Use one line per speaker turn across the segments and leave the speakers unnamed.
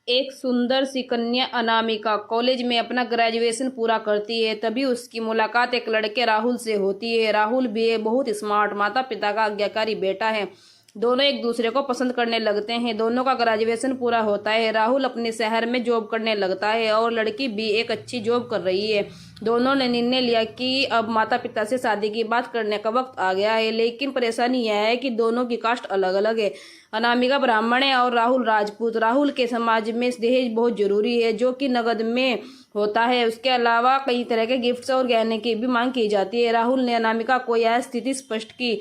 एक सुंदर सी कन्या अनामिका कॉलेज में अपना ग्रेजुएशन पूरा करती है। तभी उसकी मुलाकात एक लड़के राहुल से होती है। राहुल भी बहुत स्मार्ट, माता पिता का आज्ञाकारी बेटा है। दोनों एक दूसरे को पसंद करने लगते हैं। दोनों का ग्रेजुएशन पूरा होता है। राहुल अपने शहर में जॉब करने लगता है और लड़की भी एक अच्छी जॉब कर रही है। दोनों ने निर्णय लिया कि अब माता पिता से शादी की बात करने का वक्त आ गया है। लेकिन परेशानी यह है कि दोनों की कास्ट अलग अलग है। अनामिका ब्राह्मण है और राहुल राजपूत। राहुल के समाज में दहेज बहुत जरूरी है, जो कि नगद में होता है। उसके अलावा कई तरह के गिफ्ट्स और गहने की भी मांग की जाती है। राहुल ने अनामिका को यह स्थिति स्पष्ट की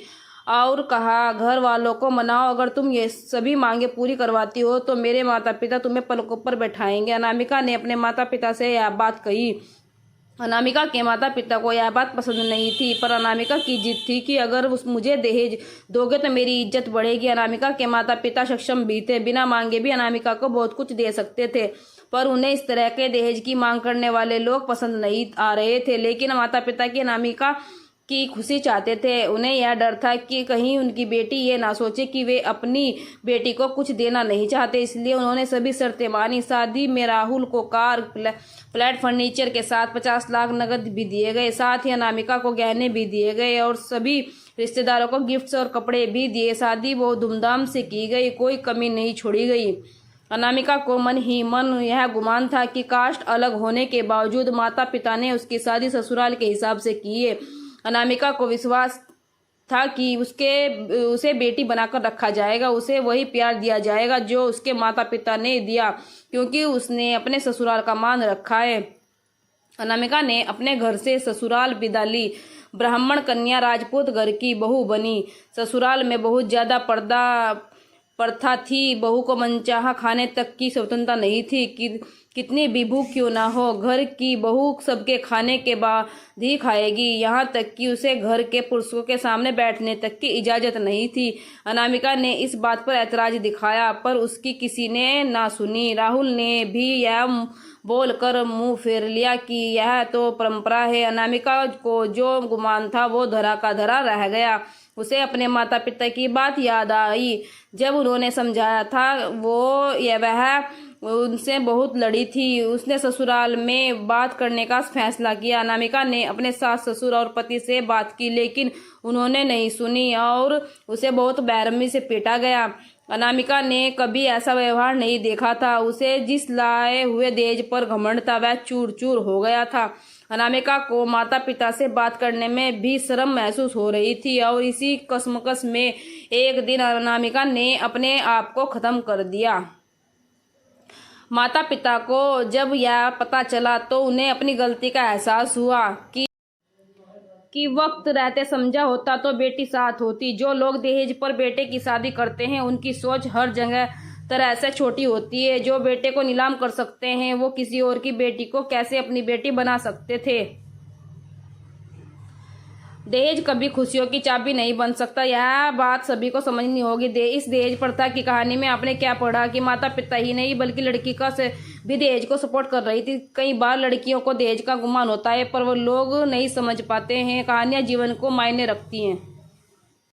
और कहा, घर वालों को मनाओ, अगर तुम ये सभी मांगे पूरी करवाती हो तो मेरे माता पिता तुम्हें पलकों पर बैठाएंगे। अनामिका ने अपने माता पिता से यह बात कही। अनामिका के माता पिता को यह बात पसंद नहीं थी, पर अनामिका की जिद थी कि अगर मुझे दहेज दोगे तो मेरी इज्जत बढ़ेगी। अनामिका के माता पिता सक्षम भी थे, बिना मांगे भी अनामिका को बहुत कुछ दे सकते थे, पर उन्हें इस तरह के दहेज की मांग करने वाले लोग पसंद नहीं आ रहे थे। लेकिन माता पिता की अनामिका की खुशी चाहते थे। उन्हें यह डर था कि कहीं उनकी बेटी ये ना सोचे कि वे अपनी बेटी को कुछ देना नहीं चाहते, इसलिए उन्होंने सभी शर्तें मानी। शादी में राहुल को कार, फ्लैट, फर्नीचर के साथ 50 लाख नकद भी दिए गए। साथ ही अनामिका को गहने भी दिए गए और सभी रिश्तेदारों को गिफ्ट्स और कपड़े भी दिए। शादी बहुत धूमधाम से की गई, कोई कमी नहीं छोड़ी गई। अनामिका को मन ही मन यह गुमान था कि कास्ट अलग होने के बावजूद माता पिता ने उसकी शादी ससुराल के हिसाब से की है। अनामिका को विश्वास था कि उसे बेटी बनाकर रखा जाएगा, उसे वही प्यार दिया जाएगा जो उसके माता पिता ने दिया, क्योंकि उसने अपने ससुराल का मान रखा है। अनामिका ने अपने घर से ससुराल विदा ली। ब्राह्मण कन्या राजपूत घर की बहू बनी। ससुराल में बहुत ज्यादा प्रथा थी। बहू को मनचाहा खाने तक की स्वतंत्रता नहीं थी। कितनी भी भूख क्यों ना हो, घर की बहू सबके खाने के बाद ही खाएगी। यहाँ तक कि उसे घर के पुरुषों के सामने बैठने तक की इजाजत नहीं थी। अनामिका ने इस बात पर ऐतराज दिखाया, पर उसकी किसी ने ना सुनी। राहुल ने भी यह बोलकर मुंह फेर लिया कि यह तो परंपरा है। अनामिका को जो गुमान था वो धरा का धरा रह गया। उसे अपने माता पिता की बात याद आई, जब उन्होंने समझाया था वह उनसे बहुत लड़ी थी। उसने ससुराल में बात करने का फैसला किया। अनामिका ने अपने सास ससुर और पति से बात की, लेकिन उन्होंने नहीं सुनी और उसे बहुत बेरहमी से पीटा गया। अनामिका ने कभी ऐसा व्यवहार नहीं देखा था। उसे जिस लाए हुए दहेज पर घमंड था वह चूर चूर हो गया था। अनामिका को माता पिता से बात करने में भी शर्म महसूस हो रही थी और इसी कश्मकश में एक दिन अनामिका ने अपने आप को खत्म कर दिया। माता पिता को जब यह पता चला तो उन्हें अपनी गलती का एहसास हुआ कि वक्त रहते समझा होता तो बेटी साथ होती। जो लोग दहेज पर बेटे की शादी करते हैं उनकी सोच हर जगह तरह से छोटी होती है। जो बेटे को नीलाम कर सकते हैं वो किसी और की बेटी को कैसे अपनी बेटी बना सकते थे। दहेज कभी खुशियों की चाबी नहीं बन सकता, यह बात सभी को समझनी होगी। इस दहेज प्रथा की कहानी में आपने क्या पढ़ा कि माता पिता ही नहीं बल्कि लड़की का से भी दहेज को सपोर्ट कर रही थी। कई बार लड़कियों को दहेज का गुमान होता है, पर वो लोग नहीं समझ पाते हैं। कहानियां जीवन को मायने रखती हैं।